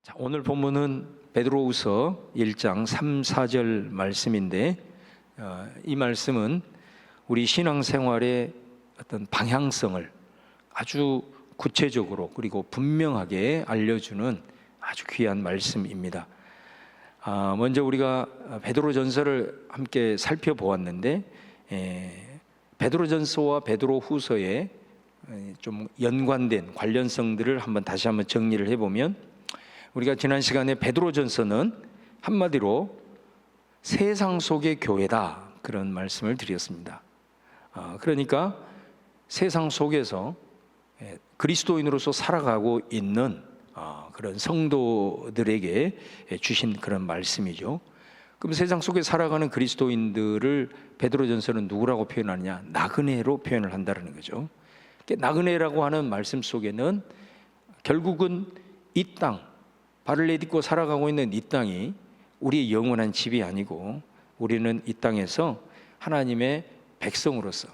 자, 오늘 본문은 베드로후서 1장 3, 4절 말씀인데 이 말씀은 우리 신앙생활의 어떤 방향성을 아주 구체적으로 그리고 분명하게 알려주는 아주 귀한 말씀입니다. 먼저 우리가 베드로전서를 함께 살펴보았는데 베드로전서와 베드로후서에 좀 연관된 관련성들을 다시 한번 정리를 해보면, 우리가 지난 시간에 베드로전서는 한마디로 세상 속의 교회다, 그런 말씀을 드렸습니다. 그러니까 세상 속에서 그리스도인으로서 살아가고 있는 그런 성도들에게 주신 그런 말씀이죠. 그럼 세상 속에 살아가는 그리스도인들을 베드로전서는 누구라고 표현하느냐? 나그네로 표현을 한다는 거죠. 나그네라고 하는 말씀 속에는 결국은 이 땅, 발을 내딛고 살아가고 있는 이 땅이 우리의 영원한 집이 아니고 우리는 이 땅에서 하나님의 백성으로서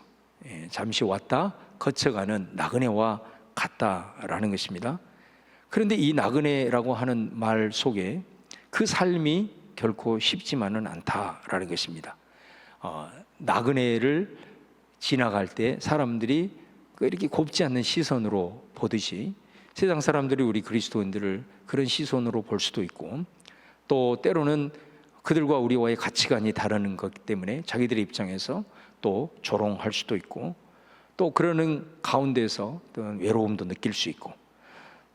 잠시 왔다 거쳐가는 나그네와 같다라는 것입니다. 그런데 이 나그네라고 하는 말 속에 그 삶이 결코 쉽지만은 않다라는 것입니다. 나그네를 지나갈 때 사람들이 이렇게 곱지 않는 시선으로 보듯이 세상 사람들이 우리 그리스도인들을 그런 시선으로 볼 수도 있고, 또 때로는 그들과 우리와의 가치관이 다른 것 때문에 자기들의 입장에서 또 조롱할 수도 있고, 또 그러는 가운데서 어떤 외로움도 느낄 수 있고,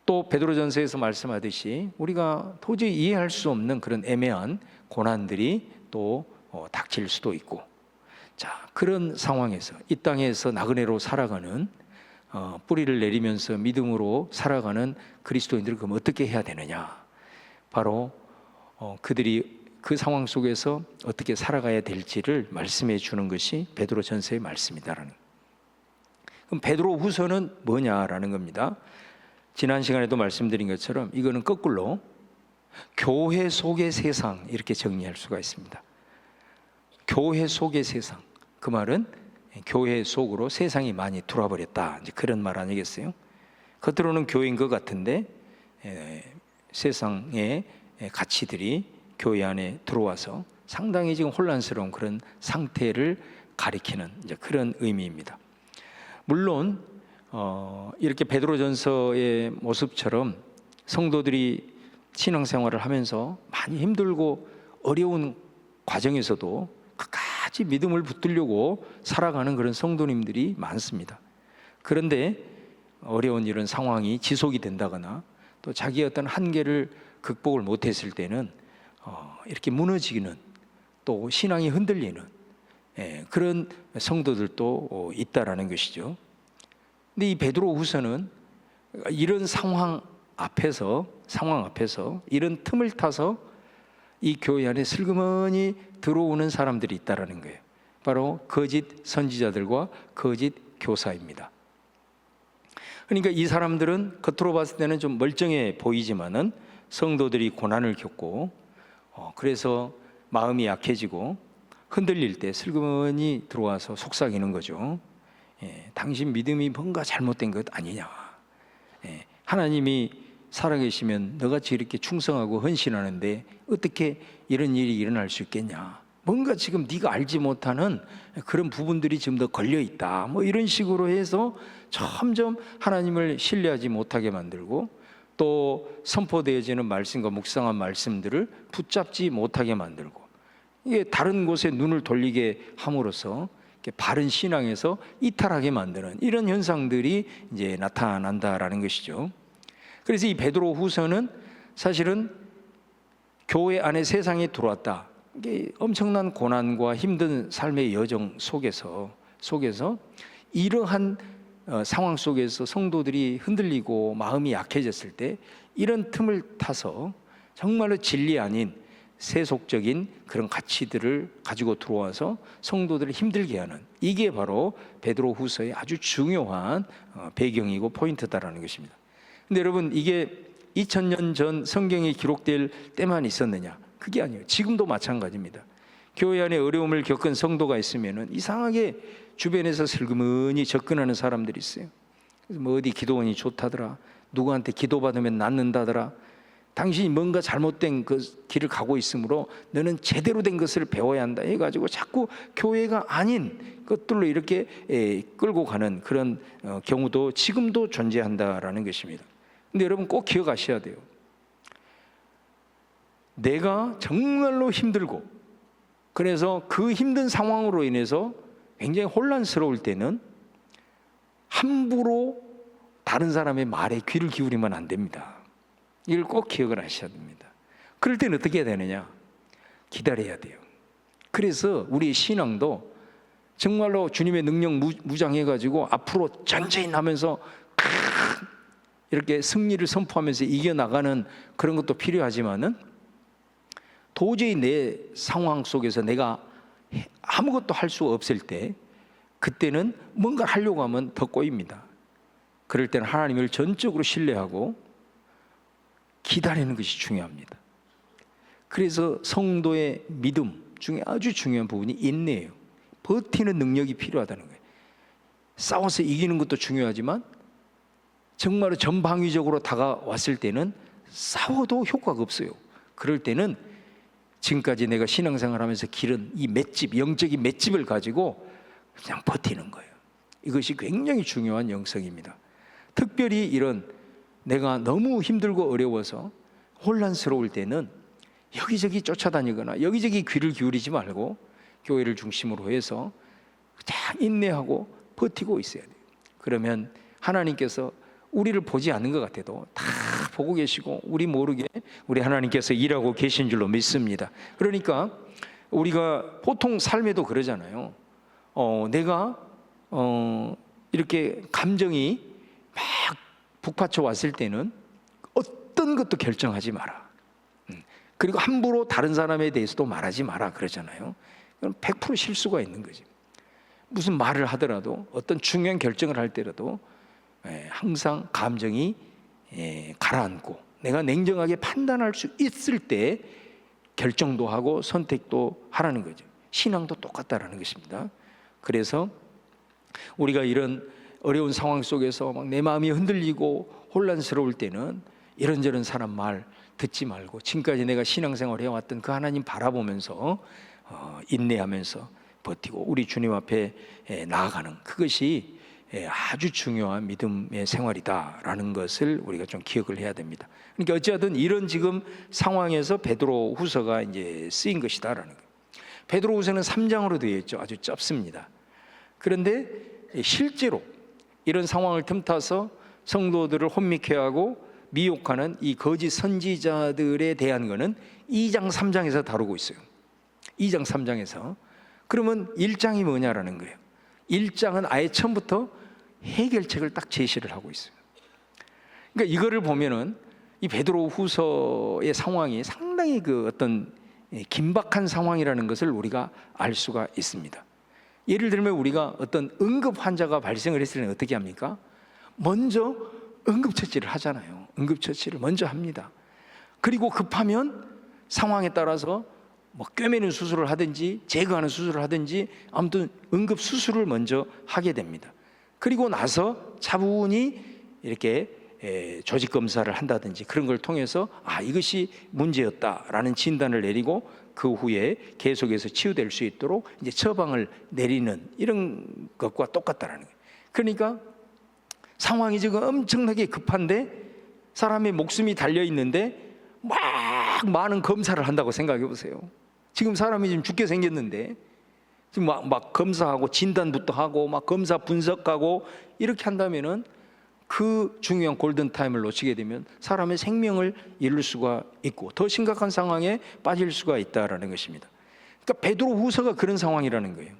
또 베드로전서에서 말씀하듯이 우리가 도저히 이해할 수 없는 그런 애매한 고난들이 또 닥칠 수도 있고, 자, 그런 상황에서 이 땅에서 나그네로 살아가는 뿌리를 내리면서 믿음으로 살아가는 그리스도인들을 그럼 어떻게 해야 되느냐? 바로 그들이 그 상황 속에서 어떻게 살아가야 될지를 말씀해 주는 것이 베드로전서의 말씀이다라는. 그럼 베드로후서는 뭐냐라는 겁니다. 지난 시간에도 말씀드린 것처럼 이거는 거꾸로 교회 속의 세상, 이렇게 정리할 수가 있습니다. 교회 속의 세상, 그 말은 교회 속으로 세상이 많이 들어와버렸다, 이제 그런 말 아니겠어요? 겉으로는 교회인 것 같은데 세상의 가치들이 교회 안에 들어와서 상당히 지금 혼란스러운 그런 상태를 가리키는 이제 그런 의미입니다. 물론 이렇게 베드로전서의 모습처럼 성도들이 신앙생활을 하면서 많이 힘들고 어려운 과정에서도 끝까지 믿음을 붙들려고 살아가는 그런 성도님들이 많습니다. 그런데 어려운 이런 상황이 지속이 된다거나 또 자기의 어떤 한계를 극복을 못했을 때는 이렇게 무너지기는, 또 신앙이 흔들리는 그런 성도들도 있다라는 것이죠. 근데 이 베드로후서는 이런 상황 앞에서 이런 틈을 타서 이 교회 안에 슬그머니 들어오는 사람들이 있다라는 거예요. 바로 거짓 선지자들과 거짓 교사입니다. 그러니까 이 사람들은 겉으로 봤을 때는 좀 멀쩡해 보이지만은 성도들이 고난을 겪고 그래서 마음이 약해지고 흔들릴 때 슬그머니 들어와서 속삭이는 거죠. 당신 믿음이 뭔가 잘못된 것 아니냐? 하나님이 살아계시면 너같이 이렇게 충성하고 헌신하는데 어떻게 이런 일이 일어날 수 있겠냐? 뭔가 지금 네가 알지 못하는 그런 부분들이 지금 더 걸려있다, 뭐 이런 식으로 해서 점점 하나님을 신뢰하지 못하게 만들고, 또 선포되어지는 말씀과 묵상한 말씀들을 붙잡지 못하게 만들고, 이게 다른 곳에 눈을 돌리게 함으로써 바른 신앙에서 이탈하게 만드는 이런 현상들이 이제 나타난다라는 것이죠. 그래서 이 베드로후서는 사실은 교회 안에 세상에 들어왔다, 이게 엄청난 고난과 힘든 삶의 여정 속에서 이러한 상황 속에서 성도들이 흔들리고 마음이 약해졌을 때 이런 틈을 타서 정말로 진리 아닌 세속적인 그런 가치들을 가지고 들어와서 성도들을 힘들게 하는, 이게 바로 베드로후서의 아주 중요한 배경이고 포인트다라는 것입니다. 근데 여러분, 이게 2000년 전 성경이 기록될 때만 있었느냐? 그게 아니에요. 지금도 마찬가지입니다. 교회 안에 어려움을 겪은 성도가 있으면은 이상하게 주변에서 슬그머니 접근하는 사람들이 있어요. 그래서 뭐 어디 기도원이 좋다더라, 누구한테 기도받으면 낫는다더라, 당신이 뭔가 잘못된 그 길을 가고 있으므로 너는 제대로 된 것을 배워야 한다 해가지고 자꾸 교회가 아닌 것들로 이렇게 끌고 가는 그런 경우도 지금도 존재한다라는 것입니다. 근데 여러분 꼭 기억하셔야 돼요. 내가 정말로 힘들고 그래서 그 힘든 상황으로 인해서 굉장히 혼란스러울 때는 함부로 다른 사람의 말에 귀를 기울이면 안 됩니다. 이걸 꼭 기억을 하셔야 됩니다. 그럴 때는 어떻게 해야 되느냐? 기다려야 돼요. 그래서 우리 신앙도 정말로 주님의 능력 무장해가지고 앞으로 전진하면서 이렇게 승리를 선포하면서 이겨나가는 그런 것도 필요하지만은 도저히 내 상황 속에서 내가 아무것도 할 수 없을 때 그때는 뭔가 하려고 하면 더 꼬입니다. 그럴 때는 하나님을 전적으로 신뢰하고 기다리는 것이 중요합니다. 그래서 성도의 믿음 중에 아주 중요한 부분이 인내예요. 버티는 능력이 필요하다는 거예요. 싸워서 이기는 것도 중요하지만 정말로 전방위적으로 다가왔을 때는 싸워도 효과가 없어요. 그럴 때는 지금까지 내가 신앙생활하면서 기른 이 맷집, 영적인 맷집을 가지고 그냥 버티는 거예요. 이것이 굉장히 중요한 영성입니다. 특별히 이런 내가 너무 힘들고 어려워서 혼란스러울 때는 여기저기 쫓아다니거나 여기저기 귀를 기울이지 말고 교회를 중심으로 해서 잘 인내하고 버티고 있어야 돼요. 그러면 하나님께서 우리를 보지 않는 것 같아도 다 보고 계시고 우리 모르게 우리 하나님께서 일하고 계신 줄로 믿습니다. 그러니까 우리가 보통 삶에도 그러잖아요. 내가 이렇게 감정이 막 북받쳐 왔을 때는 어떤 것도 결정하지 마라. 그리고 함부로 다른 사람에 대해서도 말하지 마라 그러잖아요. 그건 100% 실수가 있는 거지. 무슨 말을 하더라도 어떤 중요한 결정을 할 때라도 항상 감정이 가라앉고 내가 냉정하게 판단할 수 있을 때 결정도 하고 선택도 하라는 거죠. 신앙도 똑같다라는 것입니다. 그래서 우리가 이런 어려운 상황 속에서 막 내 마음이 흔들리고 혼란스러울 때는 이런저런 사람 말 듣지 말고 지금까지 내가 신앙생활 해왔던 그 하나님 바라보면서 인내하면서 버티고 우리 주님 앞에 나아가는 그것이 아주 중요한 믿음의 생활이다라는 것을 우리가 좀 기억을 해야 됩니다. 그러니까 어찌하든 이런 지금 상황에서 베드로 후서가 이제 쓰인 것이다라는 거예요. 베드로 후서는 3장으로 되어 있죠. 아주 짧습니다. 그런데 실제로 이런 상황을 틈타서 성도들을 혼미케 하고 미혹하는 이 거짓 선지자들에 대한 거는 2장 3장에서 다루고 있어요. 2장 3장에서. 그러면 1장이 뭐냐라는 거예요. 1장은 아예 처음부터 해결책을 딱 제시를 하고 있어요. 그러니까 이거를 보면은 이 베드로 후서의 상황이 상당히 그 어떤 긴박한 상황이라는 것을 우리가 알 수가 있습니다. 예를 들면 우리가 어떤 응급 환자가 발생을 했을 때는 어떻게 합니까? 먼저 응급처치를 하잖아요. 응급처치를 먼저 합니다. 그리고 급하면 상황에 따라서 뭐 꿰매는 수술을 하든지 제거하는 수술을 하든지 아무튼 응급 수술을 먼저 하게 됩니다. 그리고 나서 차분히 이렇게 조직 검사를 한다든지 그런 걸 통해서 이것이 문제였다라는 진단을 내리고 그 후에 계속해서 치유될 수 있도록 이제 처방을 내리는 이런 것과 똑같다라는 거예요. 그러니까 상황이 지금 엄청나게 급한데 사람의 목숨이 달려 있는데 막 많은 검사를 한다고 생각해 보세요. 지금 사람이 지금 죽게 생겼는데 지금 막 검사하고 진단부터 하고 막 검사 분석하고 이렇게 한다면은 그 중요한 골든타임을 놓치게 되면 사람의 생명을 잃을 수가 있고 더 심각한 상황에 빠질 수가 있다라는 것입니다. 그러니까 베드로 후서가 그런 상황이라는 거예요.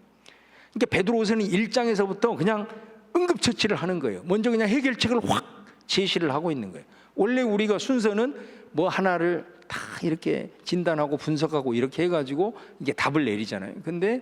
그러니까 베드로 후서는 1장에서부터 그냥 응급처치를 하는 거예요. 먼저 그냥 해결책을 확 제시를 하고 있는 거예요. 원래 우리가 순서는 뭐 하나를 다 이렇게 진단하고 분석하고 이렇게 해가지고 이게 답을 내리잖아요. 근데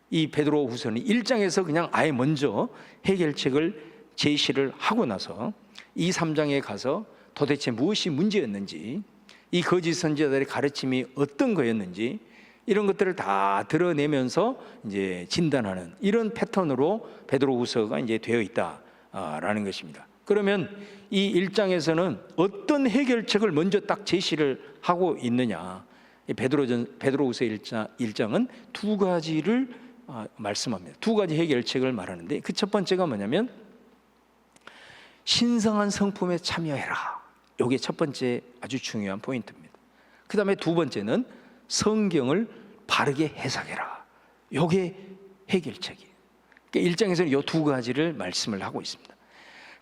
이 베드로 후서는 1장에서 그냥 아예 먼저 해결책을 제시를 하고 나서 2, 3장에 가서 도대체 무엇이 문제였는지 이 거짓 선지자들의 가르침이 어떤 거였는지 이런 것들을 다 드러내면서 이제 진단하는 이런 패턴으로 베드로 후서가 이제 되어 있다라는 것입니다. 그러면 이 1장에서는 어떤 해결책을 먼저 딱 제시를 하고 있느냐? 베드로후서 1장은 두 가지를 말씀합니다. 두 가지 해결책을 말하는데, 그 첫 번째가 뭐냐면 신성한 성품에 참여해라. 이게 첫 번째 아주 중요한 포인트입니다. 그 다음에 두 번째는 성경을 바르게 해석해라. 이게 해결책이에요. 그러니까 1장에서는 이 두 가지를 말씀을 하고 있습니다.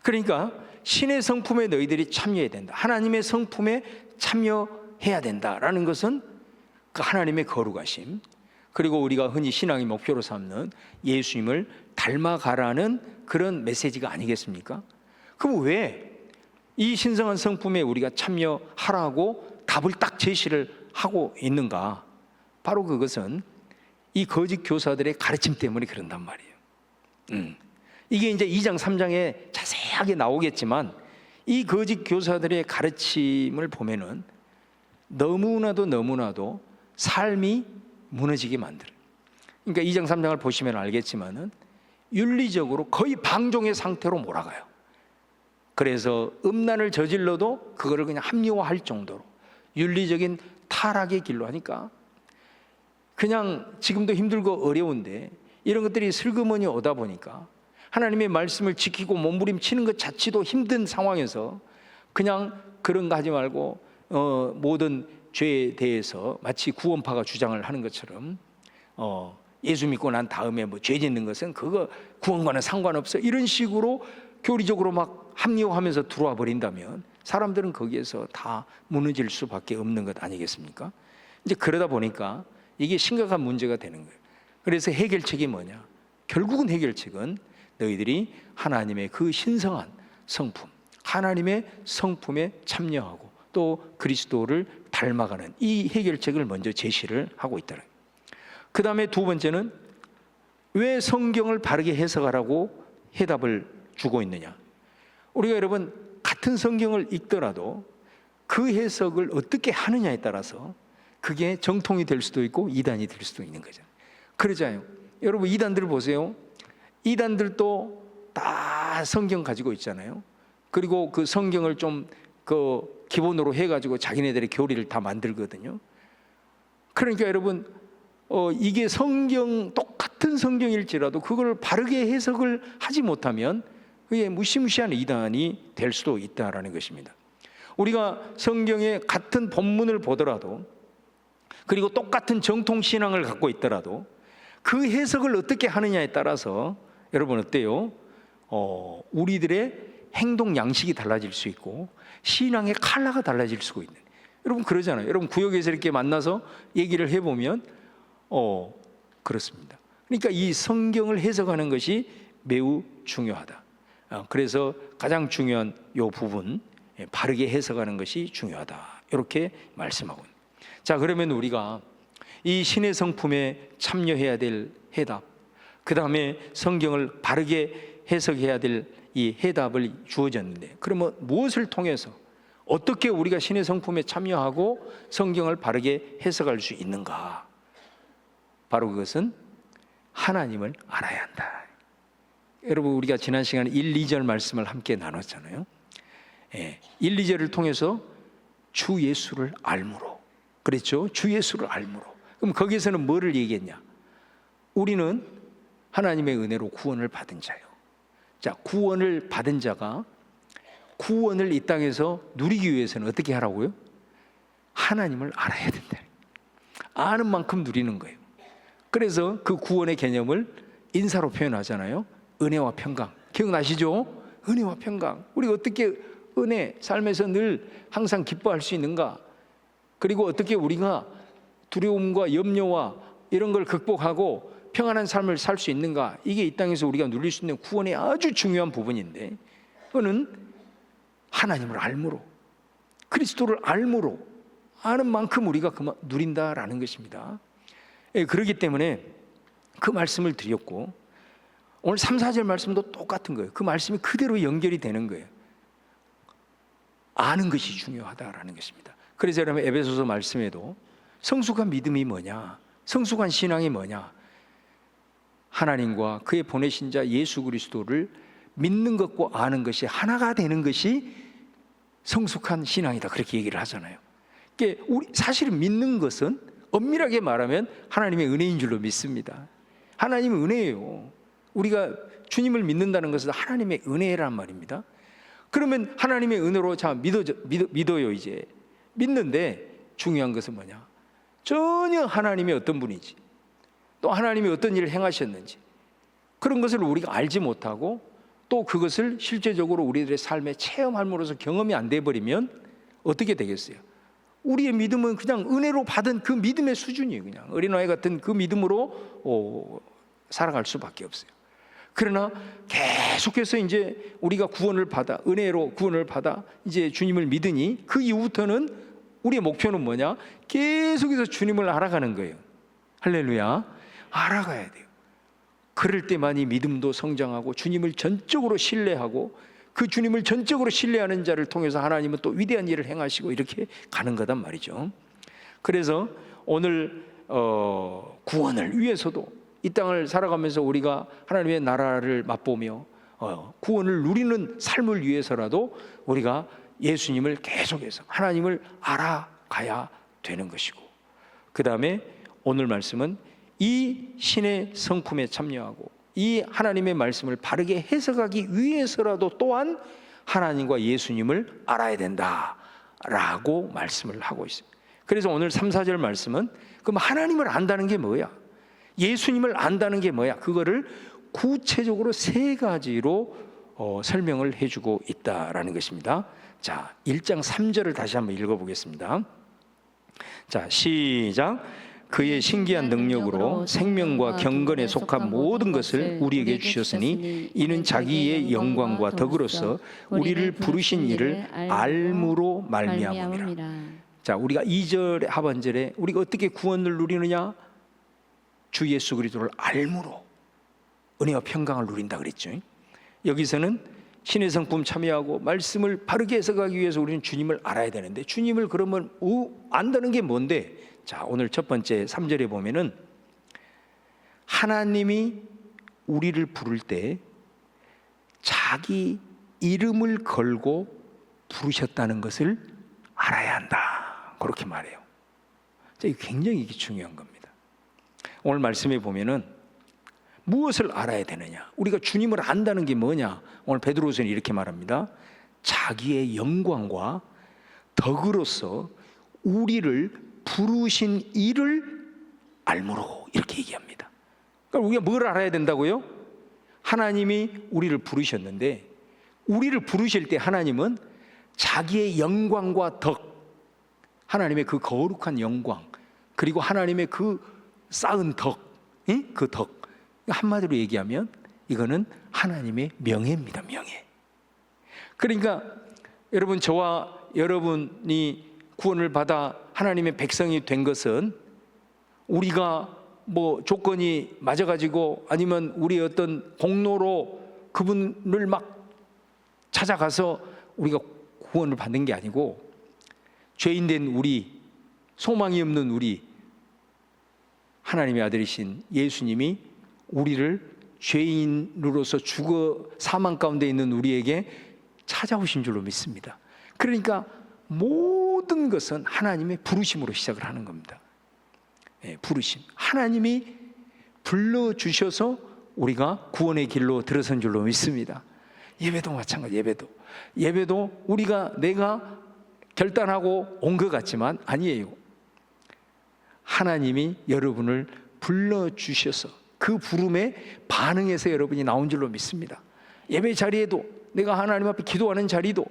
그러니까 신의 성품에 너희들이 참여해야 된다. 하나님의 성품에 참여해야 된다라는 것은 그 하나님의 거룩하심, 그리고 우리가 흔히 신앙의 목표로 삼는 예수님을 닮아가라는 그런 메시지가 아니겠습니까? 그럼 왜 이 신성한 성품에 우리가 참여하라고 답을 딱 제시를 하고 있는가? 바로 그것은 이 거짓 교사들의 가르침 때문에 그런단 말이에요. 이게 이제 2장 3장에 자세하게 나오겠지만, 이 거짓 교사들의 가르침을 보면은 너무나도 삶이 무너지게 만들어요. 그러니까 2장 3장을 보시면 알겠지만은 윤리적으로 거의 방종의 상태로 몰아가요. 그래서 음란을 저질러도 그거를 그냥 합리화할 정도로 윤리적인 타락의 길로 하니까, 그냥 지금도 힘들고 어려운데 이런 것들이 슬그머니 오다 보니까 하나님의 말씀을 지키고 몸부림치는 것 자체도 힘든 상황에서 그냥 그런 거 하지 말고 모든 죄에 대해서 마치 구원파가 주장을 하는 것처럼 예수 믿고 난 다음에 뭐 죄 짓는 것은 그거 구원과는 상관없어, 이런 식으로 교리적으로 막 합리화하면서 들어와 버린다면 사람들은 거기에서 다 무너질 수밖에 없는 것 아니겠습니까? 이제 그러다 보니까 이게 심각한 문제가 되는 거예요. 그래서 해결책이 뭐냐? 결국은 해결책은 너희들이 하나님의 그 신성한 성품, 하나님의 성품에 참여하고 또 그리스도를 닮아가는 이 해결책을 먼저 제시를 하고 있다는 거예요. 그 다음에 두 번째는 왜 성경을 바르게 해석하라고 해답을 주고 있느냐? 우리가 여러분 같은 성경을 읽더라도 그 해석을 어떻게 하느냐에 따라서 그게 정통이 될 수도 있고 이단이 될 수도 있는 거잖아요. 그러잖아요. 여러분 이단들 보세요. 이단들도 다 성경 가지고 있잖아요. 그리고 그 성경을 좀 그 기본으로 해가지고 자기네들의 교리를 다 만들거든요. 그러니까 여러분 이게 똑같은 성경일지라도 그걸 바르게 해석을 하지 못하면 그게 무시무시한 이단이 될 수도 있다라는 것입니다. 우리가 성경의 같은 본문을 보더라도, 그리고 똑같은 정통신앙을 갖고 있더라도 그 해석을 어떻게 하느냐에 따라서 여러분 어때요? 우리들의 행동 양식이 달라질 수 있고 신앙의 컬러가 달라질 수가 있는, 여러분 그러잖아요. 여러분 구역에서 이렇게 만나서 얘기를 해보면 그렇습니다. 그러니까 이 성경을 해석하는 것이 매우 중요하다. 그래서 가장 중요한 이 부분, 바르게 해석하는 것이 중요하다, 이렇게 말씀하고 있습니다. 자, 그러면 우리가 이 신의 성품에 참여해야 될 해답, 그 다음에 성경을 바르게 해석해야 될 이 해답을 주어졌는데, 그러면 무엇을 통해서 어떻게 우리가 신의 성품에 참여하고 성경을 바르게 해석할 수 있는가? 바로 그것은 하나님을 알아야 한다. 여러분 우리가 지난 시간에 1, 2절 말씀을 함께 나눴잖아요. 1, 2절을 통해서 주 예수를 알므로, 그랬죠? 주 예수를 알므로. 그럼 거기에서는 뭐를 얘기했냐? 우리는 하나님의 은혜로 구원을 받은 자요. 자, 구원을 받은 자가 구원을 이 땅에서 누리기 위해서는 어떻게 하라고요? 하나님을 알아야 된다. 아는 만큼 누리는 거예요. 그래서 그 구원의 개념을 인사로 표현하잖아요. 은혜와 평강. 기억나시죠? 은혜와 평강. 우리가 어떻게 은혜, 삶에서 늘 항상 기뻐할 수 있는가? 그리고 어떻게 우리가 두려움과 염려와 이런 걸 극복하고 평안한 삶을 살 수 있는가? 이게 이 땅에서 우리가 누릴 수 있는 구원의 아주 중요한 부분인데, 그거는 하나님을 알므로, 그리스도를 알므로, 아는 만큼 우리가 그만 누린다라는 것입니다. 그렇기 때문에 그 말씀을 드렸고, 오늘 3, 4절 말씀도 똑같은 거예요. 그 말씀이 그대로 연결이 되는 거예요. 아는 것이 중요하다라는 것입니다. 그래서 여러분 에베소서 말씀에도 성숙한 믿음이 뭐냐, 성숙한 신앙이 뭐냐, 하나님과 그의 보내신 자 예수 그리스도를 믿는 것과 아는 것이 하나가 되는 것이 성숙한 신앙이다, 그렇게 얘기를 하잖아요. 그러니까 우리 사실은 믿는 것은 엄밀하게 말하면 하나님의 은혜인 줄로 믿습니다. 하나님은 은혜예요. 우리가 주님을 믿는다는 것은 하나님의 은혜란 말입니다. 그러면 하나님의 은혜로 자 믿어요. 이제 믿는데 중요한 것은 뭐냐? 전혀 하나님이 어떤 분인지, 또 하나님이 어떤 일을 행하셨는지 그런 것을 우리가 알지 못하고 또 그것을 실제적으로 우리들의 삶에 체험함으로써 경험이 안 돼버리면 어떻게 되겠어요? 우리의 믿음은 그냥 은혜로 받은 그 믿음의 수준이에요. 그냥 어린아이 같은 그 믿음으로 살아갈 수밖에 없어요. 그러나 계속해서 이제 우리가 구원을 받아, 은혜로 구원을 받아 이제 주님을 믿으니 그 이후부터는 우리의 목표는 뭐냐? 계속해서 주님을 알아가는 거예요. 할렐루야. 알아가야 돼요. 그럴 때만이 믿음도 성장하고 주님을 전적으로 신뢰하고 그 주님을 전적으로 신뢰하는 자를 통해서 하나님은 또 위대한 일을 행하시고 이렇게 가는 거단 말이죠. 그래서 오늘 구원을 위해서도 이 땅을 살아가면서 우리가 하나님의 나라를 맛보며 구원을 누리는 삶을 위해서라도 우리가 예수님을 계속해서 하나님을 알아가야 되는 것이고, 그 다음에 오늘 말씀은 이 신의 성품에 참여하고 이 하나님의 말씀을 바르게 해석하기 위해서라도 또한 하나님과 예수님을 알아야 된다라고 말씀을 하고 있습니다. 그래서 오늘 3, 4절 말씀은 그럼 하나님을 안다는 게 뭐야? 예수님을 안다는 게 뭐야? 그거를 구체적으로 3가지로 설명을 해주고 있다라는 것입니다. 자, 1장 3절을 다시 한번 읽어보겠습니다. 자, 시작. 그의 신기한 능력으로 생명과 경건에 속한 모든 것을 우리에게 주셨으니 이는 자기의 영광과 덕으로서 우리를 부르신 이를 알므로 말미암음이라. 자, 우리가 2절 하반절에 우리가 어떻게 구원을 누리느냐? 주 예수 그리스도를 알므로 은혜와 평강을 누린다 그랬죠. 여기서는 신의 성품 참여하고 말씀을 바르게 해석하기 위해서 우리는 주님을 알아야 되는데, 주님을 그러면 안다는 게 뭔데? 자, 오늘 첫 번째 3절에 보면은 하나님이 우리를 부를 때 자기 이름을 걸고 부르셨다는 것을 알아야 한다, 그렇게 말해요. 자, 이게 굉장히 중요한 겁니다. 오늘 말씀에 보면은 무엇을 알아야 되느냐? 우리가 주님을 안다는 게 뭐냐? 오늘 베드로서는 이렇게 말합니다. 자기의 영광과 덕으로서 우리를 부르신 이를 알므로, 이렇게 얘기합니다. 그러니까 우리가 뭘 알아야 된다고요? 하나님이 우리를 부르셨는데, 우리를 부르실 때 하나님은 자기의 영광과 덕, 하나님의 그 거룩한 영광, 그리고 하나님의 그 쌓은 덕, 그 덕, 한마디로 얘기하면 이거는 하나님의 명예입니다. 명예. 그러니까 여러분, 저와 여러분이 구원을 받아 하나님의 백성이 된 것은 우리가 뭐 조건이 맞아가지고 아니면 우리의 어떤 공로로 그분을 막 찾아가서 우리가 구원을 받는 게 아니고, 죄인된 우리, 소망이 없는 우리, 하나님의 아들이신 예수님이 우리를 죄인으로서 죽어 사망 가운데 있는 우리에게 찾아오신 줄로 믿습니다. 그러니까 모든 것은 하나님의 부르심으로 시작을 하는 겁니다. 부르심. 하나님이 불러주셔서 우리가 구원의 길로 들어선 줄로 믿습니다. 예배도 마찬가지. 예배도 내가 결단하고 온 것 같지만 아니에요. 하나님이 여러분을 불러주셔서 그 부름에 반응해서 여러분이 나온 줄로 믿습니다. 예배 자리에도, 내가 하나님 앞에 기도하는 자리도,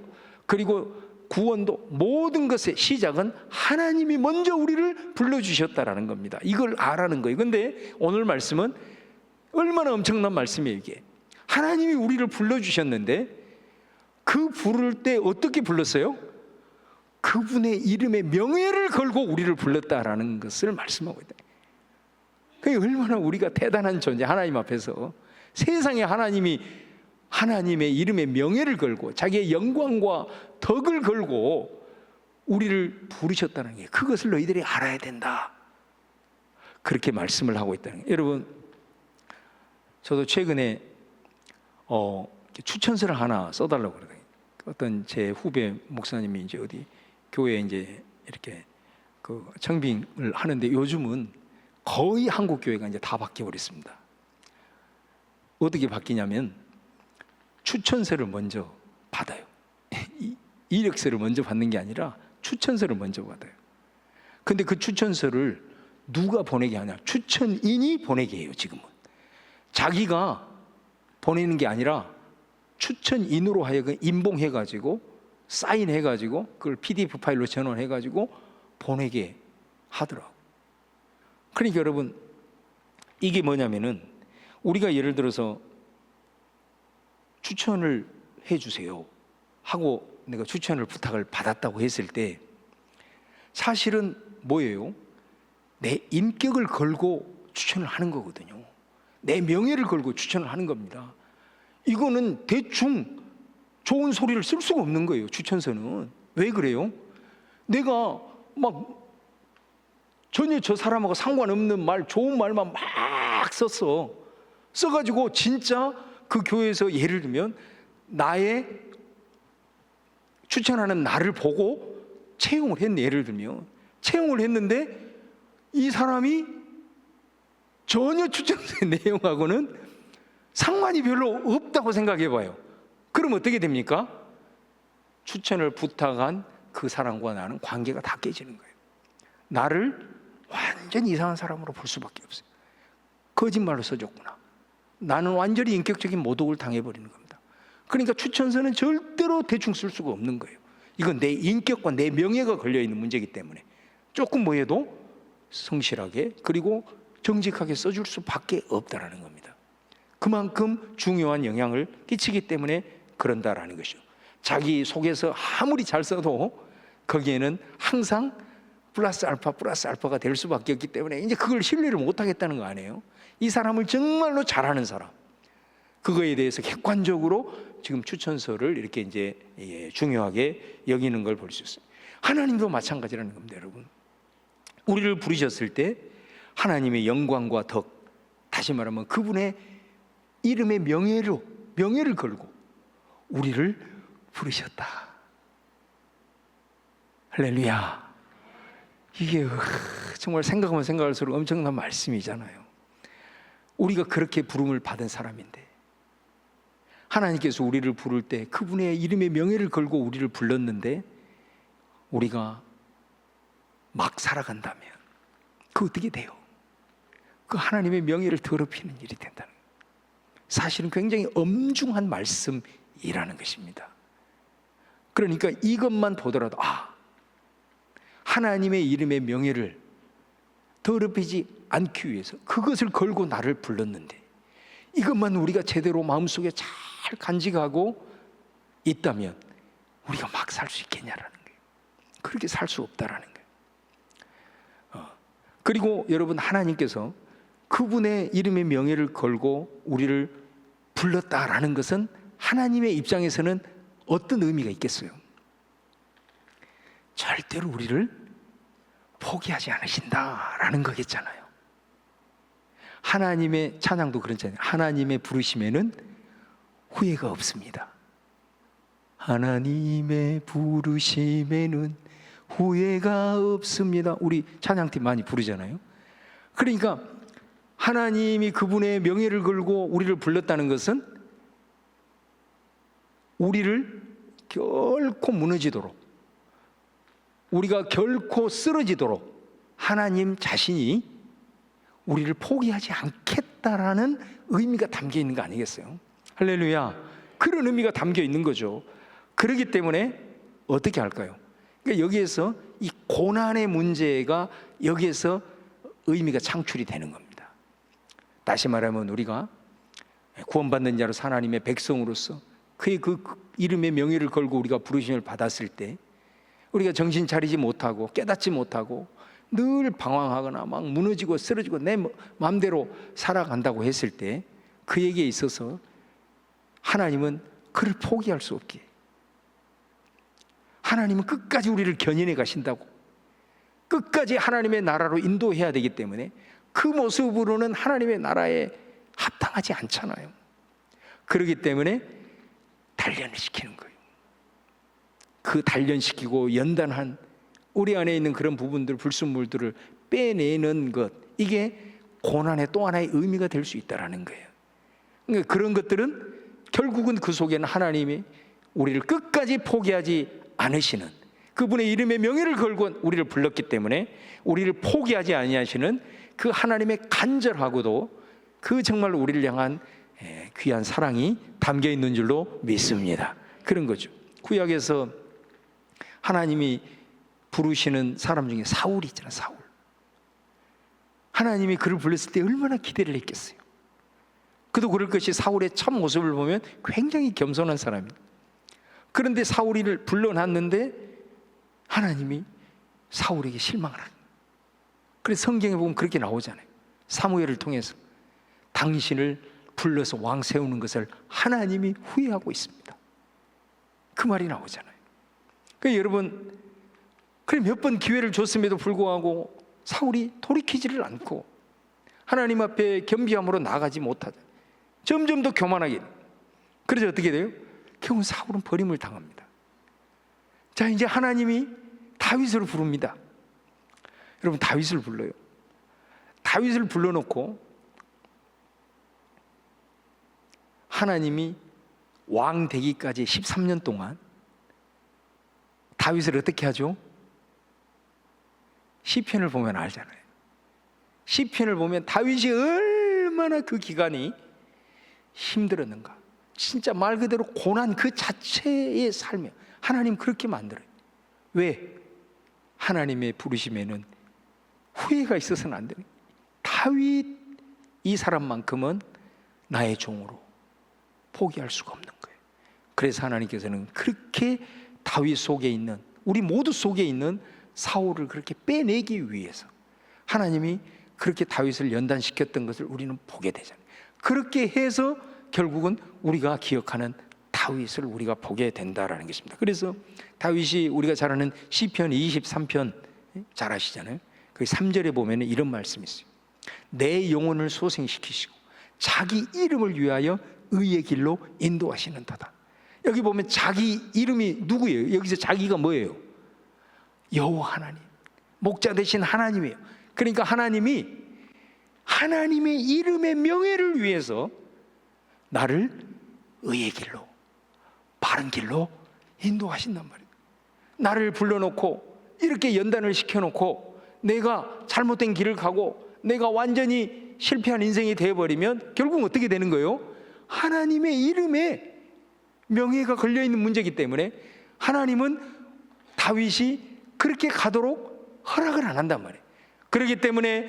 그리고 구원도, 모든 것의 시작은 하나님이 먼저 우리를 불러주셨다라는 겁니다. 이걸 알아는 거예요. 그런데 오늘 말씀은 얼마나 엄청난 말씀이에요. 이게 하나님이 우리를 불러주셨는데, 그 부를 때 어떻게 불렀어요? 그분의 이름의 명예를 걸고 우리를 불렀다라는 것을 말씀하고 있다. 그게 얼마나 우리가 대단한 존재, 하나님 앞에서. 세상에 하나님의 이름의 명예를 걸고 자기의 영광과 덕을 걸고 우리를 부르셨다는 게, 그것을 너희들이 알아야 된다, 그렇게 말씀을 하고 있다는 거예요. 여러분, 저도 최근에 추천서를 하나 써달라고 그러더니 어떤 제 후배 목사님이 이제 어디 교회에 이제 이렇게 그 청빙을 하는데 요즘은 거의 한국 교회가 이제 다 바뀌어 버렸습니다. 어떻게 바뀌냐면 추천서를 먼저 받아요. 이력서를 먼저 받는 게 아니라 추천서를 먼저 받아요. 근데 그 추천서를 누가 보내게 하냐? 추천인이 보내게 해요. 지금은 자기가 보내는 게 아니라 추천인으로 하여금 인봉해가지고 사인해가지고 그걸 PDF 파일로 전원해가지고 보내게 하더라고. 그러니까 여러분, 이게 뭐냐면은 우리가 예를 들어서 추천을 해주세요 하고 내가 추천을 부탁을 받았다고 했을 때 사실은 뭐예요? 내 인격을 걸고 추천을 하는 거거든요. 내 명예를 걸고 추천을 하는 겁니다. 이거는 대충 좋은 소리를 쓸 수가 없는 거예요. 추천서는. 왜 그래요? 내가 막 전혀 저 사람하고 상관없는 말, 좋은 말만 막 써가지고 진짜 그 교회에서 예를 들면 나의 추천하는 나를 보고 채용을 했네. 예를 들면 채용을 했는데 이 사람이 전혀 추천서의 내용하고는 상관이 별로 없다고 생각해 봐요. 그럼 어떻게 됩니까? 추천을 부탁한 그 사람과 나는 관계가 다 깨지는 거예요. 나를 완전히 이상한 사람으로 볼 수밖에 없어요. 거짓말로 써줬구나. 나는 완전히 인격적인 모독을 당해버리는 겁니다. 그러니까 추천서는 절대로 대충 쓸 수가 없는 거예요. 이건 내 인격과 내 명예가 걸려있는 문제이기 때문에 조금 뭐해도 성실하게 그리고 정직하게 써줄 수밖에 없다라는 겁니다. 그만큼 중요한 영향을 끼치기 때문에 그런다라는 것이죠. 자기 속에서 아무리 잘 써도 거기에는 항상 플러스 알파가 될 수밖에 없기 때문에 이제 그걸 신뢰를 못하겠다는 거 아니에요? 이 사람을 정말로 잘하는 사람, 그거에 대해서 객관적으로 지금 추천서를 이렇게 이제 중요하게 여기는 걸 볼 수 있어요. 하나님도 마찬가지라는 겁니다, 여러분. 우리를 부르셨을 때 하나님의 영광과 덕, 다시 말하면 그분의 이름의 명예를 걸고 우리를 부르셨다. 할렐루야. 이게 정말 생각하면 생각할수록 엄청난 말씀이잖아요. 우리가 그렇게 부름을 받은 사람인데 하나님께서 우리를 부를 때 그분의 이름의 명예를 걸고 우리를 불렀는데 우리가 막 살아간다면 그 어떻게 돼요? 그 하나님의 명예를 더럽히는 일이 된다는 거예요. 사실은 굉장히 엄중한 말씀이라는 것입니다. 그러니까 이것만 보더라도 하나님의 이름의 명예를 더럽히지 않기 위해서 그것을 걸고 나를 불렀는데 이것만 우리가 제대로 마음속에 잘 간직하고 있다면 우리가 막 살 수 있겠냐라는 거예요. 그렇게 살 수 없다라는 거예요. 그리고 여러분, 하나님께서 그분의 이름의 명예를 걸고 우리를 불렀다라는 것은 하나님의 입장에서는 어떤 의미가 있겠어요? 절대로 우리를 포기하지 않으신다라는 거겠잖아요. 하나님의 찬양도 그렇잖아요. 하나님의 부르심에는 후회가 없습니다. 하나님의 부르심에는 후회가 없습니다. 우리 찬양팀 많이 부르잖아요. 그러니까 하나님이 그분의 명예를 걸고 우리를 불렀다는 것은 우리를 결코 무너지도록, 우리가 결코 쓰러지도록 하나님 자신이 우리를 포기하지 않겠다라는 의미가 담겨 있는 거 아니겠어요? 할렐루야. 그런 의미가 담겨 있는 거죠. 그렇기 때문에 어떻게 할까요? 그러니까 여기에서 이 고난의 문제가 여기에서 의미가 창출이 되는 겁니다. 다시 말하면 우리가 구원받는 자로 하나님의 백성으로서 그의 그 이름의 명예를 걸고 우리가 부르심을 받았을 때 우리가 정신 차리지 못하고 깨닫지 못하고 늘 방황하거나 막 무너지고 쓰러지고 내 마음대로 살아간다고 했을 때 그에게 있어서 하나님은 그를 포기할 수 없게, 하나님은 끝까지 우리를 견인해 가신다고, 끝까지 하나님의 나라로 인도해야 되기 때문에 그 모습으로는 하나님의 나라에 합당하지 않잖아요. 그렇기 때문에 단련을 시키는 거예요. 그 단련시키고 연단한 우리 안에 있는 그런 부분들, 불순물들을 빼내는 것, 이게 고난의 또 하나의 의미가 될 수 있다는 거예요. 그러니까 그런 것들은 결국은 그 속에는 하나님이 우리를 끝까지 포기하지 않으시는, 그분의 이름의 명예를 걸고 우리를 불렀기 때문에 우리를 포기하지 아니하시는 그 하나님의 간절하고도 그 정말 우리를 향한 귀한 사랑이 담겨 있는 줄로 믿습니다. 그런 거죠. 구약에서 하나님이 부르시는 사람 중에 사울이 있잖아요. 사울. 하나님이 그를 불렀을 때 얼마나 기대를 했겠어요. 그도 그럴 것이 사울의 참 모습을 보면 굉장히 겸손한 사람입니다. 그런데 사울이를 불러놨는데 하나님이 사울에게 실망을 합니다. 그래서 성경에 보면 그렇게 나오잖아요. 사무엘을 통해서 당신을 불러서 왕 세우는 것을 하나님이 후회하고 있습니다. 그 말이 나오잖아요. 그러니까 여러분, 그래 몇 번 기회를 줬음에도 불구하고 사울이 돌이키지를 않고 하나님 앞에 겸비함으로 나가지 못하다. 점점 더 교만하게. 그래서 어떻게 돼요? 결국 사울은 버림을 당합니다. 자, 이제 하나님이 다윗을 부릅니다. 여러분, 다윗을 불러요. 다윗을 불러놓고 하나님이 왕 되기까지 13년 동안 다윗을 어떻게 하죠? 시편을 보면 알잖아요. 시편을 보면 다윗이 얼마나 그 기간이 힘들었는가. 진짜 말 그대로 고난 그 자체의 삶이에요. 하나님 그렇게 만들어요. 왜? 하나님의 부르심에는 후회가 있어서는 안 되는. 다윗 이 사람만큼은 나의 종으로 포기할 수가 없는 거예요. 그래서 하나님께서는 그렇게 다윗 속에 있는, 우리 모두 속에 있는 사울을 그렇게 빼내기 위해서 하나님이 그렇게 다윗을 연단시켰던 것을 우리는 보게 되잖아요. 그렇게 해서 결국은 우리가 기억하는 다윗을 우리가 보게 된다라는 것입니다. 그래서 다윗이 우리가 잘 아는 시편 23편 잘 아시잖아요. 그 3절에 보면 이런 말씀이 있어요. 내 영혼을 소생시키시고 자기 이름을 위하여 의의 길로 인도하시는도다. 여기 보면 자기 이름이 누구예요? 여기서 자기가 뭐예요? 여호와 하나님, 목자 되신 하나님이에요. 그러니까 하나님이 하나님의 이름의 명예를 위해서 나를 의의 길로, 바른 길로 인도하신단 말이에요. 나를 불러놓고 이렇게 연단을 시켜놓고 내가 잘못된 길을 가고 내가 완전히 실패한 인생이 되어버리면 결국은 어떻게 되는 거예요? 하나님의 이름에 명예가 걸려있는 문제이기 때문에 하나님은 다윗이 그렇게 가도록 허락을 안 한단 말이에요. 그렇기 때문에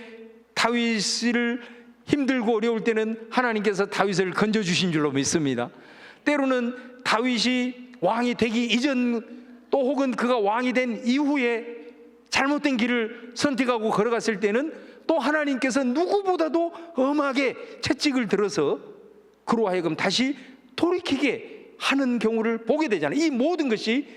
다윗을 힘들고 어려울 때는 하나님께서 다윗을 건져주신 줄로 믿습니다. 때로는 다윗이 왕이 되기 이전 또 혹은 그가 왕이 된 이후에 잘못된 길을 선택하고 걸어갔을 때는 또 하나님께서 누구보다도 엄하게 채찍을 들어서 그로 하여금 다시 돌이키게 하는 경우를 보게 되잖아요. 이 모든 것이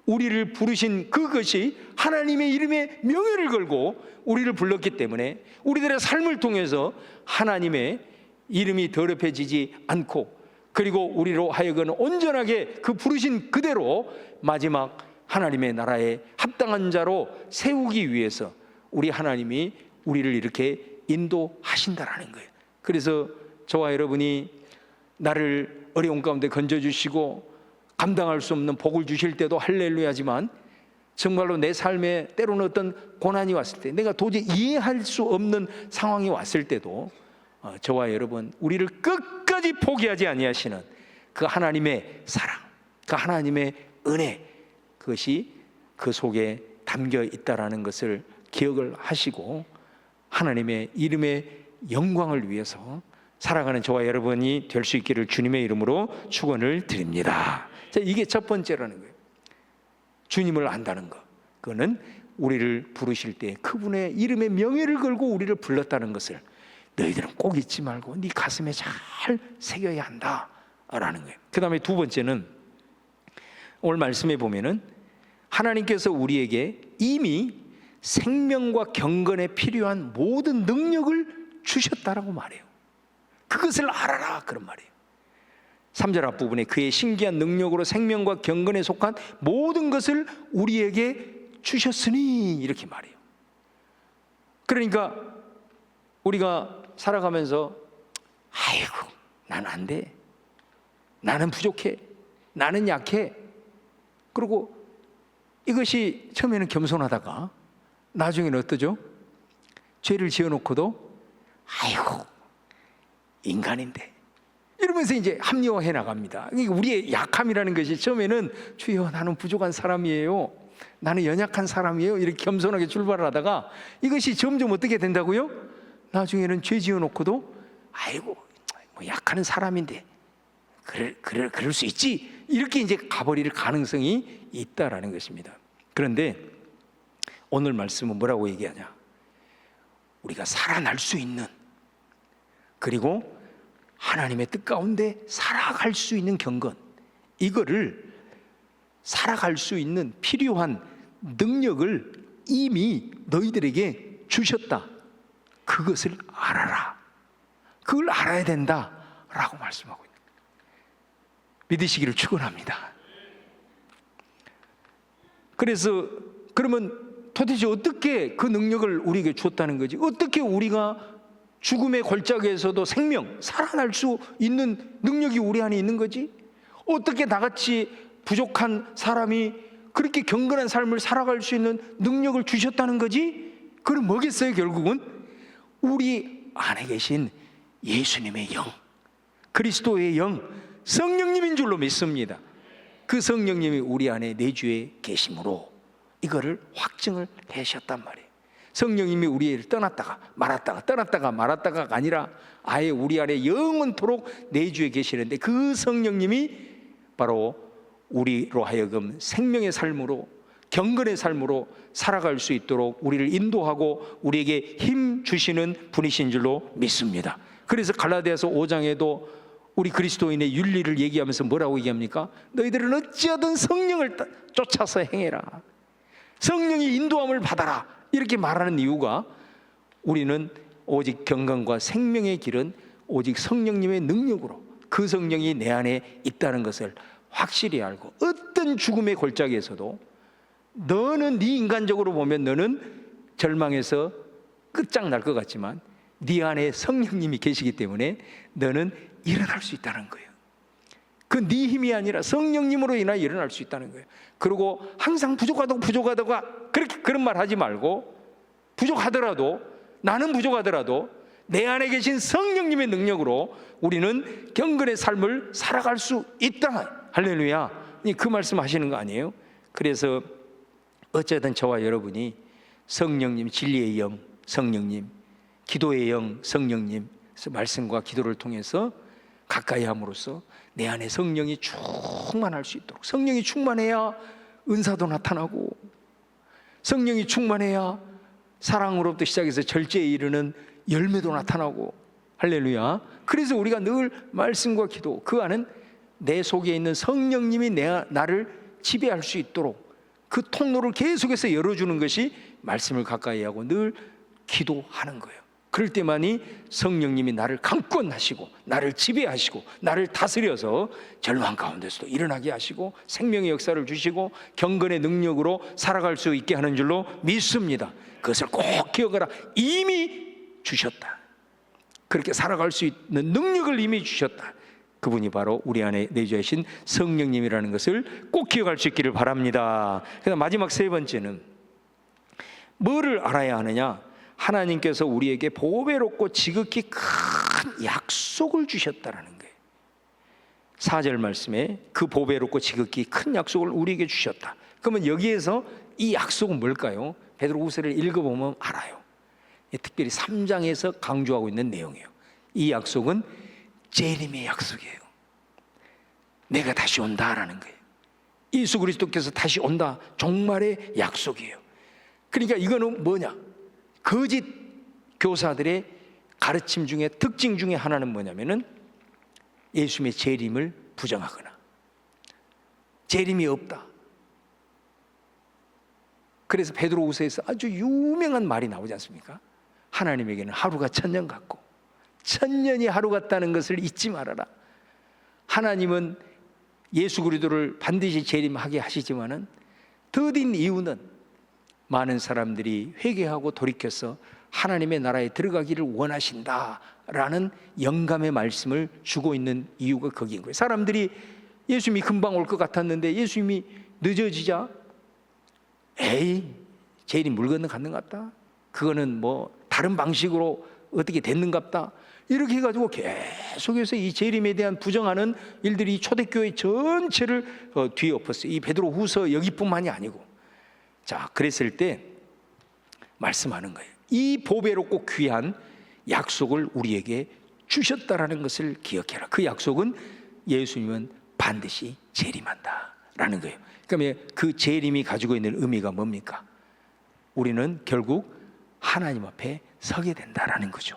우리를 부르신 그것이 하나님의 이름에 명예를 걸고 우리를 불렀기 때문에 우리들의 삶을 통해서 하나님의 이름이 더럽혀지지 않고 그리고 우리로 하여금 온전하게 그 부르신 그대로 마지막 하나님의 나라에 합당한 자로 세우기 위해서 우리 하나님이 우리를 이렇게 인도하신다라는 거예요. 그래서 저와 여러분이 나를 어려운 가운데 건져주시고 감당할 수 없는 복을 주실 때도 할렐루야지만 정말로 내 삶에 때로는 어떤 고난이 왔을 때 내가 도저히 이해할 수 없는 상황이 왔을 때도 저와 여러분 우리를 끝까지 포기하지 아니하시는 그 하나님의 사랑, 그 하나님의 은혜, 그것이 그 속에 담겨 있다라는 것을 기억을 하시고 하나님의 이름의 영광을 위해서 살아가는 저와 여러분이 될 수 있기를 주님의 이름으로 축원을 드립니다. 자, 이게 첫 번째라는 거예요. 주님을 안다는 것. 그거는 우리를 부르실 때 그분의 이름의 명예를 걸고 우리를 불렀다는 것을 너희들은 꼭 잊지 말고 네 가슴에 잘 새겨야 한다라는 거예요. 그 다음에 두 번째는 오늘 말씀에 보면은 하나님께서 우리에게 이미 생명과 경건에 필요한 모든 능력을 주셨다라고 말해요. 그것을 알아라 그런 말이에요. 3절 앞부분에 그의 신기한 능력으로 생명과 경건에 속한 모든 것을 우리에게 주셨으니 이렇게 말해요. 그러니까 우리가 살아가면서 아이고 나는 안 돼, 나는 부족해, 나는 약해, 그리고 이것이 처음에는 겸손하다가 나중에는 어떠죠? 죄를 지어놓고도 아이고 인간인데 이러면서 이제 합리화해 나갑니다. 우리의 약함이라는 것이 처음에는 주여 나는 부족한 사람이에요, 나는 연약한 사람이에요, 이렇게 겸손하게 출발을 하다가 이것이 점점 어떻게 된다고요? 나중에는 죄 지어놓고도 아이고 뭐 약한 사람인데 그럴 수 있지, 이렇게 이제 가버릴 가능성이 있다라는 것입니다. 그런데 오늘 말씀은 뭐라고 얘기하냐? 우리가 살아날 수 있는, 그리고 하나님의 뜻 가운데 살아갈 수 있는 경건, 이거를 살아갈 수 있는 필요한 능력을 이미 너희들에게 주셨다. 그것을 알아라. 그걸 알아야 된다라고 말씀하고 있습니다. 믿으시기를 축원합니다. 그래서 그러면 도대체 어떻게 그 능력을 우리에게 줬다는 거지? 어떻게 우리가 죽음의 골짜기에서도 생명, 살아날 수 있는 능력이 우리 안에 있는 거지? 어떻게 나같이 부족한 사람이 그렇게 경건한 삶을 살아갈 수 있는 능력을 주셨다는 거지? 그럼 뭐겠어요? 결국은 우리 안에 계신 예수님의 영, 그리스도의 영, 성령님인 줄로 믿습니다. 그 성령님이 우리 안에 내주에 계심으로 이거를 확증을 하셨단 말이에요. 성령님이 우리를 떠났다가 말았다가 아니라 아예 우리 안에 영원토록 내주에 계시는데, 그 성령님이 바로 우리로 하여금 생명의 삶으로, 경건의 삶으로 살아갈 수 있도록 우리를 인도하고 우리에게 힘 주시는 분이신 줄로 믿습니다. 그래서 갈라디아서 5장에도 우리 그리스도인의 윤리를 얘기하면서 뭐라고 얘기합니까? 너희들은 어찌하든 성령을 쫓아서 행해라, 성령의 인도함을 받아라, 이렇게 말하는 이유가 우리는 오직 경건과 생명의 길은 오직 성령님의 능력으로, 그 성령이 내 안에 있다는 것을 확실히 알고, 어떤 죽음의 골짜기에서도 너는 네 인간적으로 보면 너는 절망해서 끝장날 것 같지만 네 안에 성령님이 계시기 때문에 너는 일어날 수 있다는 거예요. 그 네 힘이 아니라 성령님으로 인하여 일어날 수 있다는 거예요. 그리고 항상 부족하다가 그렇게 그런 말 하지 말고, 부족하더라도, 나는 부족하더라도 내 안에 계신 성령님의 능력으로 우리는 경건의 삶을 살아갈 수 있다. 할렐루야. 그 말씀 하시는 거 아니에요? 그래서 어쨌든 저와 여러분이 성령님, 진리의 영 성령님, 기도의 영 성령님, 말씀과 기도를 통해서 가까이 함으로써 내 안에 성령이 충만할 수 있도록, 성령이 충만해야 은사도 나타나고, 성령이 충만해야 사랑으로부터 시작해서 절제에 이르는 열매도 나타나고, 할렐루야. 그래서 우리가 늘 말씀과 기도, 그 안은 내 속에 있는 성령님이 나를 지배할 수 있도록 그 통로를 계속해서 열어주는 것이 말씀을 가까이 하고 늘 기도하는 거예요. 그럴 때만이 성령님이 나를 강권하시고 나를 지배하시고 나를 다스려서 절망 가운데서도 일어나게 하시고 생명의 역사를 주시고 경건의 능력으로 살아갈 수 있게 하는 줄로 믿습니다. 그것을 꼭 기억하라. 이미 주셨다. 그렇게 살아갈 수 있는 능력을 이미 주셨다. 그분이 바로 우리 안에 내주신 성령님이라는 것을 꼭 기억할 수 있기를 바랍니다. 그다음 마지막 세 번째는 뭐를 알아야 하느냐? 하나님께서 우리에게 보배롭고 지극히 큰 약속을 주셨다라는 거예요. 4절 말씀에 그 보배롭고 지극히 큰 약속을 우리에게 주셨다. 그러면 여기에서 이 약속은 뭘까요? 베드로후서를 읽어보면 알아요. 특별히 3장에서 강조하고 있는 내용이에요. 이 약속은 재림의 약속이에요. 내가 다시 온다라는 거예요. 예수 그리스도께서 다시 온다, 종말의 약속이에요. 그러니까 이거는 뭐냐? 거짓 교사들의 가르침 중에 특징 중에 하나는 뭐냐면은 예수님의 재림을 부정하거나 재림이 없다. 그래서 베드로후서에서 아주 유명한 말이 나오지 않습니까? 하나님에게는 하루가 1000년 같고 1000년이 하루 같다는 것을 잊지 말아라. 하나님은 예수 그리스도를 반드시 재림하게 하시지만은 더딘 이유는 많은 사람들이 회개하고 돌이켜서 하나님의 나라에 들어가기를 원하신다라는 영감의 말씀을 주고 있는 이유가 거기인 거예요. 사람들이 예수님이 금방 올 것 같았는데 예수님이 늦어지자 에이 재림 물 건너 갔는 것 같다, 그거는 뭐 다른 방식으로 어떻게 됐는갑다, 이렇게 해가지고 계속해서 이 재림에 대한 부정하는 일들이 초대교회 전체를 뒤엎었어요. 이 베드로후서 여기뿐만이 아니고. 자, 그랬을 때 말씀하는 거예요. 이 보배롭고 귀한 약속을 우리에게 주셨다라는 것을 기억해라. 그 약속은 예수님은 반드시 재림한다라는 거예요. 그러면 그 재림이 가지고 있는 의미가 뭡니까? 우리는 결국 하나님 앞에 서게 된다라는 거죠.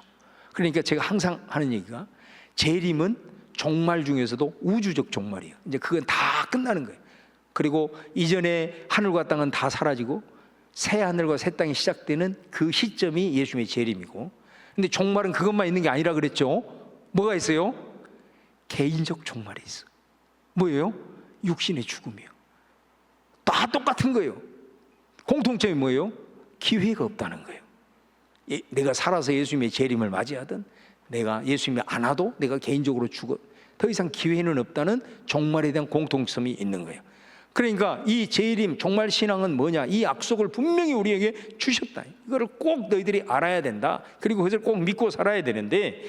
그러니까 제가 항상 하는 얘기가 재림은 종말 중에서도 우주적 종말이에요. 이제 그건 다 끝나는 거예요. 그리고 이전에 하늘과 땅은 다 사라지고 새 하늘과 새 땅이 시작되는 그 시점이 예수님의 재림이고, 근데 종말은 그것만 있는 게 아니라 그랬죠. 뭐가 있어요? 개인적 종말이 있어. 뭐예요? 육신의 죽음이에요. 다 똑같은 거예요. 공통점이 뭐예요? 기회가 없다는 거예요. 내가 살아서 예수님의 재림을 맞이하든 내가 예수님이 안 와도 내가 개인적으로 죽어, 더 이상 기회는 없다는 종말에 대한 공통점이 있는 거예요. 그러니까 이 재림, 종말 신앙은 뭐냐? 이 약속을 분명히 우리에게 주셨다. 이거를 꼭 너희들이 알아야 된다. 그리고 그것을 꼭 믿고 살아야 되는데,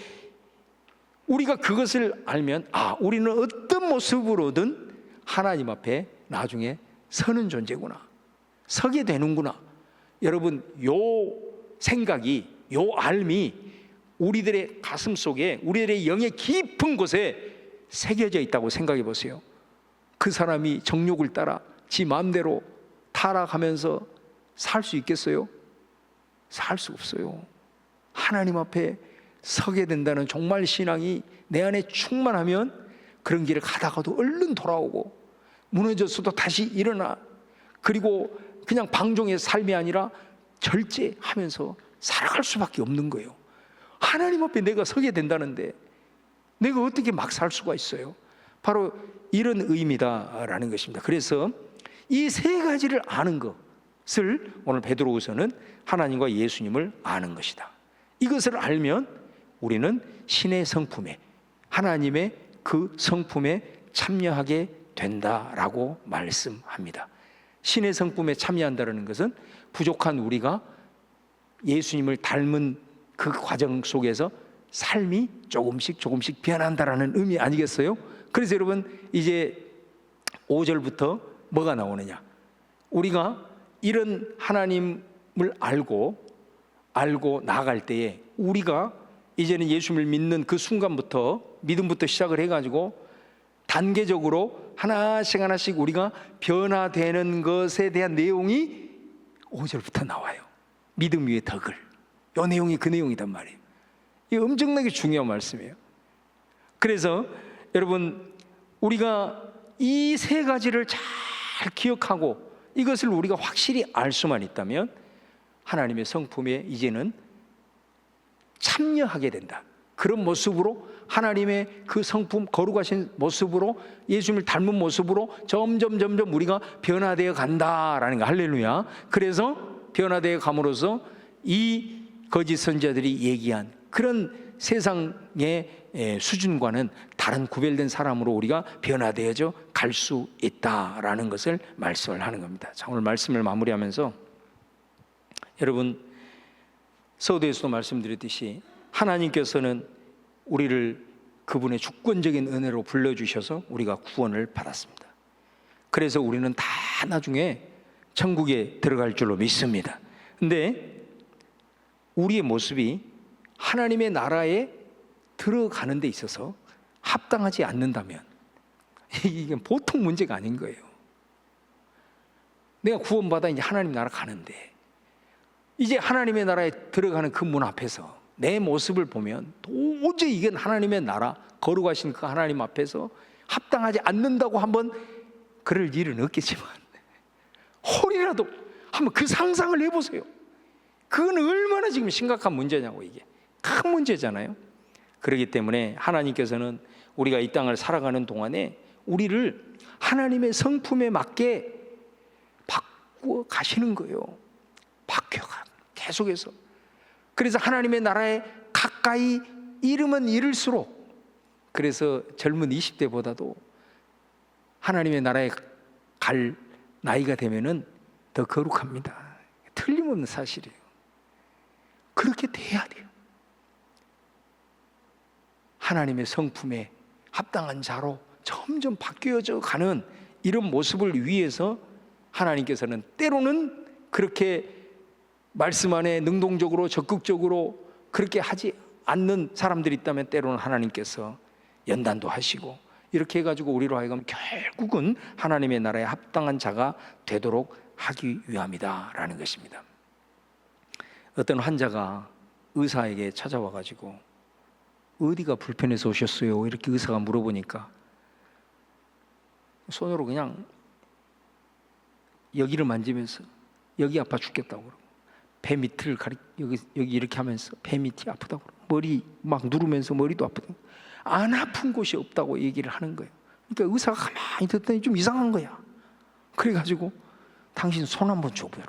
우리가 그것을 알면 우리는 어떤 모습으로든 하나님 앞에 나중에 서는 존재구나, 서게 되는구나. 여러분, 요 생각이, 요 알미 우리들의 가슴 속에, 우리들의 영의 깊은 곳에 새겨져 있다고 생각해 보세요. 그 사람이 정욕을 따라 지 마음대로 타락하면서 살 수 있겠어요? 살 수 없어요. 하나님 앞에 서게 된다는 종말 신앙이 내 안에 충만하면 그런 길을 가다가도 얼른 돌아오고, 무너졌어도 다시 일어나, 그리고 그냥 방종의 삶이 아니라 절제하면서 살아갈 수밖에 없는 거예요. 하나님 앞에 내가 서게 된다는데 내가 어떻게 막 살 수가 있어요? 바로 이런 의미다라는 것입니다. 그래서 이 세 가지를 아는 것을 오늘 베드로후서는 하나님과 예수님을 아는 것이다. 이것을 알면 우리는 신의 성품에, 하나님의 그 성품에 참여하게 된다라고 말씀합니다. 신의 성품에 참여한다는 것은 부족한 우리가 예수님을 닮은 그 과정 속에서 삶이 조금씩 변한다라는 의미 아니겠어요? 그래서 여러분, 이제 5절부터 뭐가 나오느냐? 우리가 이런 하나님을 알고 나아갈 때에 우리가 이제는 예수님을 믿는 그 순간부터, 믿음부터 시작을 해가지고 단계적으로 하나씩 우리가 변화되는 것에 대한 내용이 5절부터 나와요. 믿음 위의 덕을. 이 내용이 그 내용이단 말이에요. 이게 엄청나게 중요한 말씀이에요. 그래서 여러분, 우리가 이 세 가지를 잘 기억하고 이것을 우리가 확실히 알 수만 있다면 하나님의 성품에 이제는 참여하게 된다. 그런 모습으로 하나님의 그 성품, 거룩하신 모습으로, 예수님을 닮은 모습으로 점점 우리가 변화되어 간다라는 거. 할렐루야. 그래서 변화되어 감으로써 이 거짓 선지자들이 얘기한 그런 세상의 수준과는 다른 구별된 사람으로 우리가 변화되어져 갈 수 있다라는 것을 말씀을 하는 겁니다. 자, 오늘 말씀을 마무리하면서 여러분, 서두에서도 말씀드렸듯이 하나님께서는 우리를 그분의 주권적인 은혜로 불러주셔서 우리가 구원을 받았습니다. 그래서 우리는 다 나중에 천국에 들어갈 줄로 믿습니다. 근데 우리의 모습이 하나님의 나라에 들어가는 데 있어서 합당하지 않는다면 이게 보통 문제가 아닌 거예요. 내가 구원받아 이제 하나님 나라 가는데, 이제 하나님의 나라에 들어가는 그 문 앞에서 내 모습을 보면 도저히 이건 하나님의 나라, 거룩하신 그 하나님 앞에서 합당하지 않는다고 한번 그럴 일은 없겠지만 혹이라도 한번 그 상상을 해보세요. 그건 얼마나 지금 심각한 문제냐고. 이게 큰 문제잖아요. 그렇기 때문에 하나님께서는 우리가 이 땅을 살아가는 동안에 우리를 하나님의 성품에 맞게 바꾸어 가시는 거예요. 바뀌어가 계속해서. 그래서 하나님의 나라에 가까이 이르면 이를수록, 그래서 젊은 20대보다도 하나님의 나라에 갈 나이가 되면은 더 거룩합니다. 틀림없는 사실이에요. 그렇게 돼야 돼요. 하나님의 성품에 합당한 자로 점점 바뀌어져 가는 이런 모습을 위해서 하나님께서는 때로는 그렇게 말씀 안에 능동적으로 적극적으로 그렇게 하지 않는 사람들이 있다면 때로는 하나님께서 연단도 하시고 이렇게 해가지고 우리로 하여금 결국은 하나님의 나라에 합당한 자가 되도록 하기 위함이다라는 것입니다. 어떤 환자가 의사에게 찾아와가지고 어디가 불편해서 오셨어요? 이렇게 의사가 물어보니까 손으로 그냥 여기를 만지면서 여기 아파 죽겠다고 그러고, 배 밑을 여기 이렇게 하면서 배 밑이 아프다고 그러고, 머리 막 누르면서 머리도 아프다고, 안 아픈 곳이 없다고 얘기를 하는 거예요. 그러니까 의사가 가만히 듣더니 좀 이상한 거야. 그래가지고 당신 손 한번 줘보라.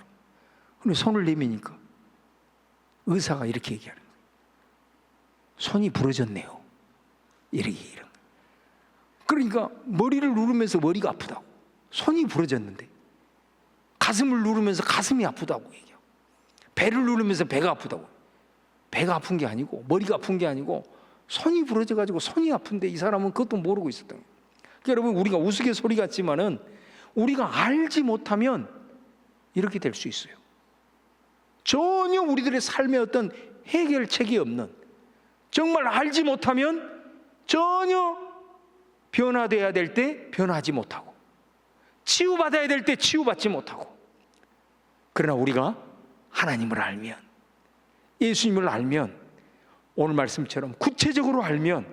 근데 손을 내미니까 의사가 이렇게 얘기하는 거예요. 손이 부러졌네요. 이런. 그러니까 머리를 누르면서 머리가 아프다고, 손이 부러졌는데 가슴을 누르면서 가슴이 아프다고 얘기하고, 배를 누르면서 배가 아프다고. 배가 아픈 게 아니고 머리가 아픈 게 아니고 손이 부러져가지고 손이 아픈데 이 사람은 그것도 모르고 있었던 거예요. 그러니까 여러분, 우리가 우스갯소리 같지만은 우리가 알지 못하면 이렇게 될 수 있어요. 전혀 우리들의 삶에 어떤 해결책이 없는, 정말 알지 못하면 전혀 변화돼야 될 때 변화하지 못하고, 치유받아야 될 때 치유받지 못하고. 그러나 우리가 하나님을 알면, 예수님을 알면, 오늘 말씀처럼 구체적으로 알면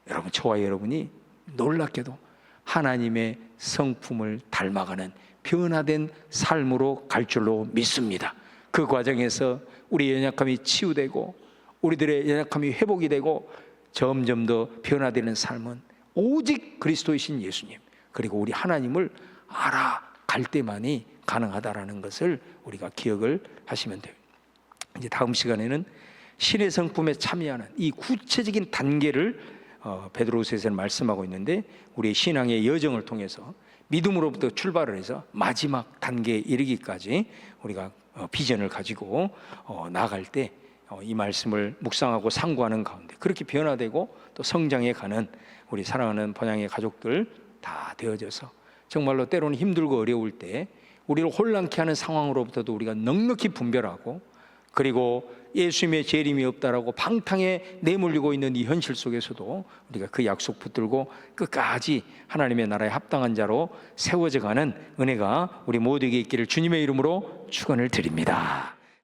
여러분, 저와 여러분이 놀랍게도 하나님의 성품을 닮아가는 변화된 삶으로 갈 줄로 믿습니다. 그 과정에서 우리의 연약함이 치유되고 우리들의 연약함이 회복이 되고 점점 더 변화되는 삶은 오직 그리스도이신 예수님, 그리고 우리 하나님을 알아갈 때만이 가능하다라는 것을 우리가 기억을 하시면 돼요. 이제 다음 시간에는 신의 성품에 참여하는 이 구체적인 단계를 베드로후서에서는 말씀하고 있는데, 우리의 신앙의 여정을 통해서 믿음으로부터 출발을 해서 마지막 단계에 이르기까지 우리가 비전을 가지고 나아갈 때 이 말씀을 묵상하고 상고하는 가운데 그렇게 변화되고 또 성장해 가는 우리 사랑하는 번양의 가족들 다 되어져서 정말로 때로는 힘들고 어려울 때 우리를 혼란케 하는 상황으로부터도 우리가 넉넉히 분별하고, 그리고 예수님의 재림이 없다라고 방탕에 내몰리고 있는 이 현실 속에서도 우리가 그 약속 붙들고 끝까지 하나님의 나라에 합당한 자로 세워져 가는 은혜가 우리 모두에게 있기를 주님의 이름으로 축원을 드립니다.